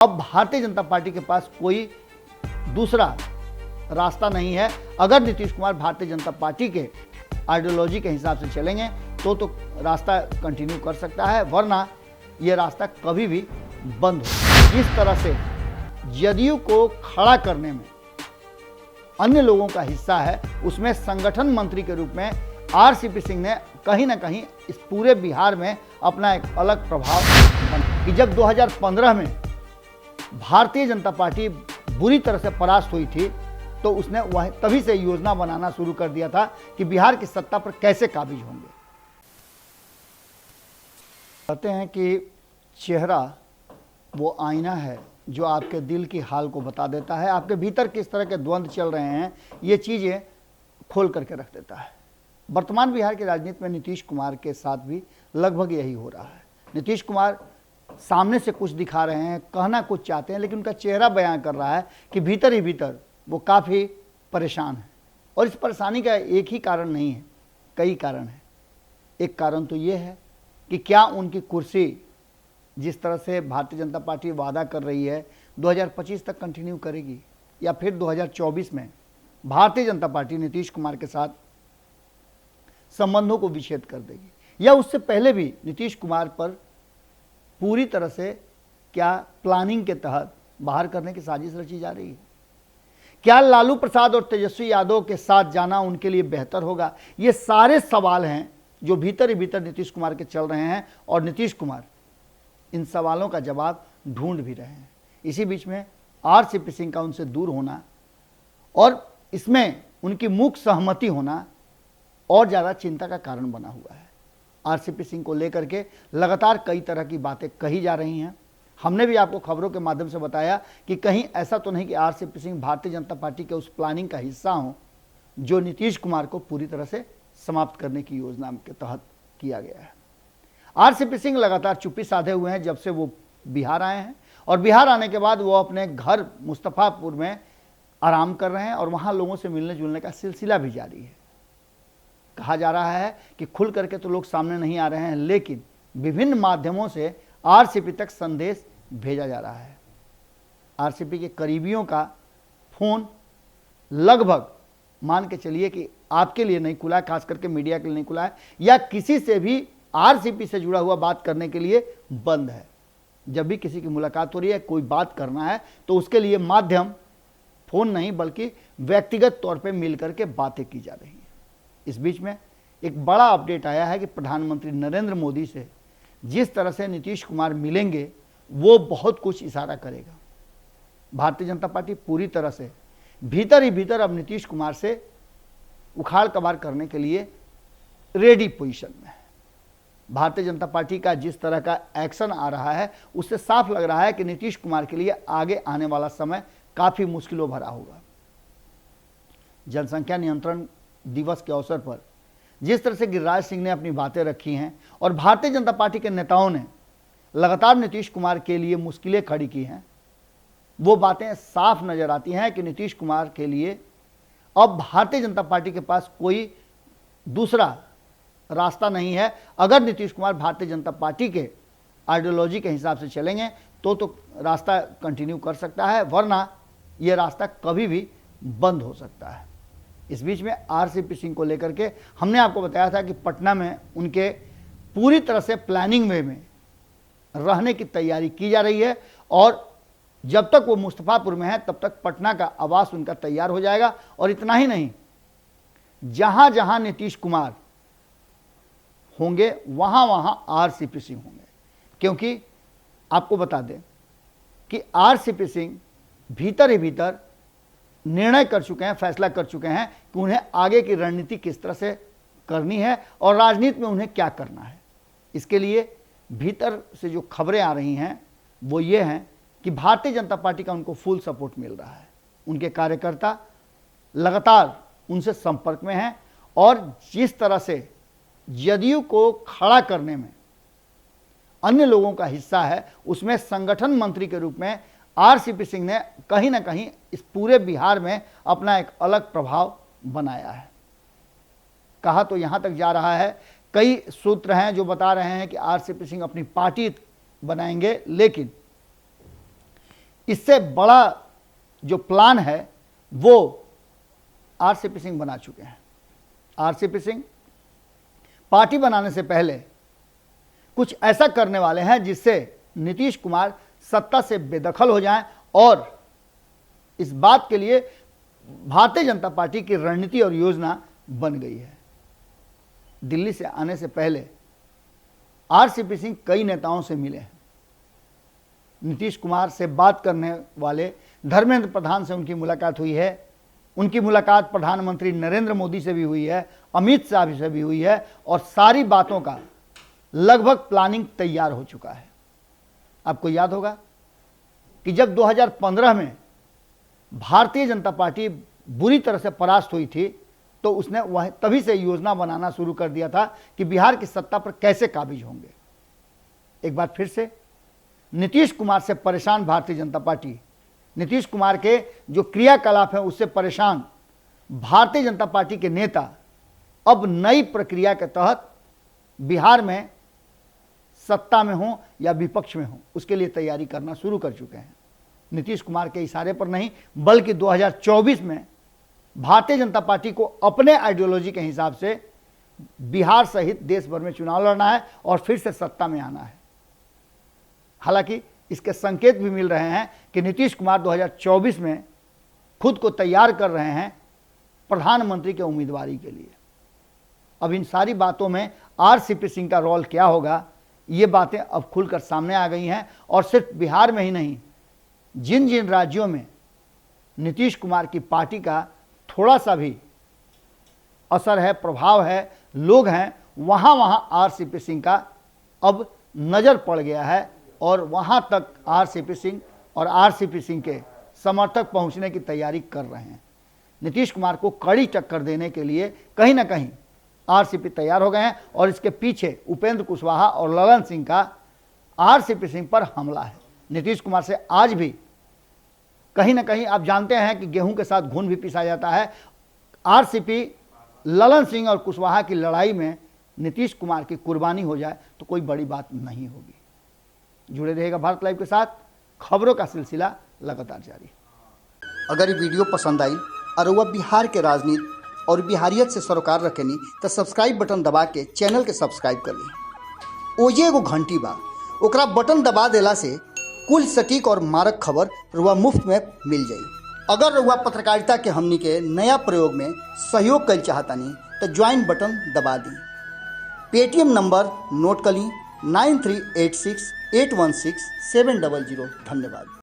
अब भारतीय जनता पार्टी के पास कोई दूसरा रास्ता नहीं है। अगर नीतीश कुमार भारतीय जनता पार्टी के आइडियोलॉजी के हिसाब से चलेंगे तो रास्ता कंटिन्यू कर सकता है, वरना यह रास्ता कभी भी बंद हो। जिस तरह से जदयू को खड़ा करने में अन्य लोगों का हिस्सा है, उसमें संगठन मंत्री के रूप में आरसीपी सिंह ने कहीं ना कहीं इस पूरे बिहार में अपना एक अलग प्रभाव बना कि जब 2015 में भारतीय जनता पार्टी बुरी तरह से परास्त हुई थी तो उसने वह तभी से योजना बनाना शुरू कर दिया था कि बिहार की सत्ता पर कैसे काबिज होंगे। कहते हैं कि चेहरा वो आईना है जो आपके दिल की हाल को बता देता है, आपके भीतर किस तरह के द्वंद्व चल रहे हैं ये चीज़ें खोल करके रख देता है। वर्तमान बिहार की राजनीति में नीतीश कुमार के साथ भी लगभग यही हो रहा है। नीतीश कुमार सामने से कुछ दिखा रहे हैं, कहना कुछ चाहते हैं, लेकिन उनका चेहरा बयां कर रहा है कि भीतर ही भीतर वो काफ़ी परेशान है। और इस परेशानी का एक ही कारण नहीं है, कई कारण हैं। एक कारण तो ये है कि क्या उनकी कुर्सी जिस तरह से भारतीय जनता पार्टी वादा कर रही है 2025 तक कंटिन्यू करेगी, या फिर 2024 में भारतीय जनता पार्टी नीतीश कुमार के साथ संबंधों को विच्छेद कर देगी, या उससे पहले भी नीतीश कुमार पर पूरी तरह से क्या प्लानिंग के तहत बाहर करने की साजिश रची जा रही है। क्या लालू प्रसाद और तेजस्वी यादव के साथ जाना उनके लिए बेहतर होगा? ये सारे सवाल हैं जो भीतर ही भीतर नीतीश कुमार के चल रहे हैं, और नीतीश कुमार इन सवालों का जवाब ढूंढ भी रहे हैं। इसी बीच में आरसीपी सिंह का उनसे दूर होना और इसमें उनकी मुख्य सहमति होना और ज़्यादा चिंता का कारण बना हुआ है। आरसीपी सिंह को लेकर के लगातार कई तरह की बातें कही जा रही हैं। हमने भी आपको खबरों के माध्यम से बताया कि कहीं ऐसा तो नहीं कि आरसीपी सिंह भारतीय जनता पार्टी के उस प्लानिंग का हिस्सा हों जो नीतीश कुमार को पूरी तरह से समाप्त करने की योजना के तहत किया गया है। आरसीपी सिंह लगातार चुप्पी साधे हुए हैं जब से वो बिहार आए हैं, और बिहार आने के बाद वो अपने घर मुस्तफापुर में आराम कर रहे हैं और वहाँ लोगों से मिलने जुलने का सिलसिला भी जारी है। कहा जा रहा है कि खुल करके तो लोग सामने नहीं आ रहे हैं, लेकिन विभिन्न माध्यमों से आरसीपी तक संदेश भेजा जा रहा है। आरसीपी के करीबियों का फोन लगभग मान के चलिए कि आपके लिए नहीं खुला है, खास करके मीडिया के लिए नहीं खुला है, या किसी से भी आरसीपी से जुड़ा हुआ बात करने के लिए बंद है। जब भी किसी की मुलाकात हो रही है, कोई बात करना है, तो उसके लिए माध्यम फोन नहीं बल्कि व्यक्तिगत तौर पे मिल करके बातें की जा रही हैं। इस बीच में एक बड़ा अपडेट आया है कि प्रधानमंत्री नरेंद्र मोदी से जिस तरह से नीतीश कुमार मिलेंगे वो बहुत कुछ इशारा करेगा। भारतीय जनता पार्टी पूरी तरह से भीतर ही भीतर अब नीतीश कुमार से उखाड़ कबाड़ करने के लिए रेडी पोजीशन में है। भारतीय जनता पार्टी का जिस तरह का एक्शन आ रहा है उससे साफ लग रहा है कि नीतीश कुमार के लिए आगे आने वाला समय काफ़ी मुश्किलों भरा होगा। जनसंख्या नियंत्रण दिवस के अवसर पर जिस तरह से गिरिराज सिंह ने अपनी बातें रखी हैं और भारतीय जनता पार्टी के नेताओं ने लगातार नीतीश कुमार के लिए मुश्किलें खड़ी की हैं, वो बातें साफ नजर आती हैं कि नीतीश कुमार के लिए अब भारतीय जनता पार्टी के पास कोई दूसरा रास्ता नहीं है। अगर नीतीश कुमार भारतीय जनता पार्टी के आइडियोलॉजी के हिसाब से चलेंगे तो रास्ता कंटिन्यू कर सकता है, वरना यह रास्ता कभी भी बंद हो सकता है। इस बीच में आरसीपी सिंह को लेकर के हमने आपको बताया था कि पटना में उनके पूरी तरह से प्लानिंग वे में रहने की तैयारी की जा रही है, और जब तक वो मुस्तफापुर में है तब तक पटना का आवास उनका तैयार हो जाएगा। और इतना ही नहीं, जहां जहां नीतीश कुमार होंगे वहां वहां आरसीपी सिंह होंगे, क्योंकि आपको बता दें कि आरसीपी सिंह भीतर ही भीतर निर्णय कर चुके हैं, फैसला कर चुके हैं कि उन्हें आगे की रणनीति किस तरह से करनी है और राजनीति में उन्हें क्या करना है। इसके लिए भीतर से जो खबरें आ रही हैं वो ये हैं कि भारतीय जनता पार्टी का उनको फुल सपोर्ट मिल रहा है। उनके कार्यकर्ता लगातार उनसे संपर्क में हैं, और जिस तरह से जदयू को खड़ा करने में अन्य लोगों का हिस्सा है, उसमें संगठन मंत्री के रूप में आरसीपी सिंह ने कहीं ना कहीं इस पूरे बिहार में अपना एक अलग प्रभाव बनाया है। कहा तो यहां तक जा रहा है, कई सूत्र हैं जो बता रहे हैं कि आरसीपी सिंह अपनी पार्टी बनाएंगे, लेकिन इससे बड़ा जो प्लान है वो आरसीपी सिंह बना चुके हैं। आरसीपी सिंह पार्टी बनाने से पहले कुछ ऐसा करने वाले हैं जिससे नीतीश कुमार सत्ता से बेदखल हो जाएं, और इस बात के लिए भारतीय जनता पार्टी की रणनीति और योजना बन गई है। दिल्ली से आने से पहले आरसीपी सिंह कई नेताओं से मिले हैं। नीतीश कुमार से बात करने वाले धर्मेंद्र प्रधान से उनकी मुलाकात हुई है, उनकी मुलाकात प्रधानमंत्री नरेंद्र मोदी से भी हुई है, अमित शाह से भी हुई है, और सारी बातों का लगभग प्लानिंग तैयार हो चुका है। आपको याद होगा कि जब 2015 में भारतीय जनता पार्टी बुरी तरह से परास्त हुई थी तो उसने वह तभी से योजना बनाना शुरू कर दिया था कि बिहार की सत्ता पर कैसे काबिज होंगे। एक बार फिर से नीतीश कुमार से परेशान भारतीय जनता पार्टी, नीतीश कुमार के जो क्रियाकलाप है उससे परेशान भारतीय जनता पार्टी के नेता अब नई प्रक्रिया के तहत बिहार में सत्ता में हो या विपक्ष में हो उसके लिए तैयारी करना शुरू कर चुके हैं। नीतीश कुमार के इशारे पर नहीं बल्कि 2024 में भारतीय जनता पार्टी को अपने आइडियोलॉजी के हिसाब से बिहार सहित देश भर में चुनाव लड़ना है और फिर से सत्ता में आना है। हालांकि इसके संकेत भी मिल रहे हैं कि नीतीश कुमार 2024 में खुद को तैयार कर रहे हैं प्रधानमंत्री के उम्मीदवारी के लिए। अब इन सारी बातों में आरसीपी सिंह का रोल क्या होगा, ये बातें अब खुलकर सामने आ गई हैं। और सिर्फ बिहार में ही नहीं, जिन जिन राज्यों में नीतीश कुमार की पार्टी का थोड़ा सा भी असर है, प्रभाव है, लोग हैं, वहाँ वहाँ आरसीपी सिंह का अब नज़र पड़ गया है और वहाँ तक आरसीपी सिंह और आरसीपी सिंह के समर्थक पहुँचने की तैयारी कर रहे हैं। नीतीश कुमार को कड़ी टक्कर देने के लिए कहीं ना कहीं आरसीपी तैयार हो गए हैं और इसके पीछे उपेंद्र कुशवाहा और ललन सिंह का आरसीपी सिंह पर हमला है। नीतीश कुमार से आज भी कहीं ना कहीं आप जानते हैं कि गेहूं के साथ घुन भी पिसा जाता है। आरसीपी, ललन सिंह और कुशवाहा की लड़ाई में नीतीश कुमार की कुर्बानी हो जाए तो कोई बड़ी बात नहीं होगी। जुड़े रहिएगा भारत लाइव के साथ, खबरों का सिलसिला लगातार जारी। अगर ये वीडियो पसंद आई और वह बिहार के राजनीति और बिहारियत से सरोकार रखेनी तो सब्सक्राइब बटन दबा के चैनल के सब्सक्राइब कर ली। ओजे एगो घंटी बा, ओकरा बटन दबा देला से कुल सटीक और मारक खबर रुआ मुफ्त में मिल जाई। अगर रुआ पत्रकारिता के हमनी के नया प्रयोग में सहयोग कर चाहतानी तो ज्वाइन बटन दबा दी। पेटीएम नंबर नोट कर ली 9386816700। धन्यवाद।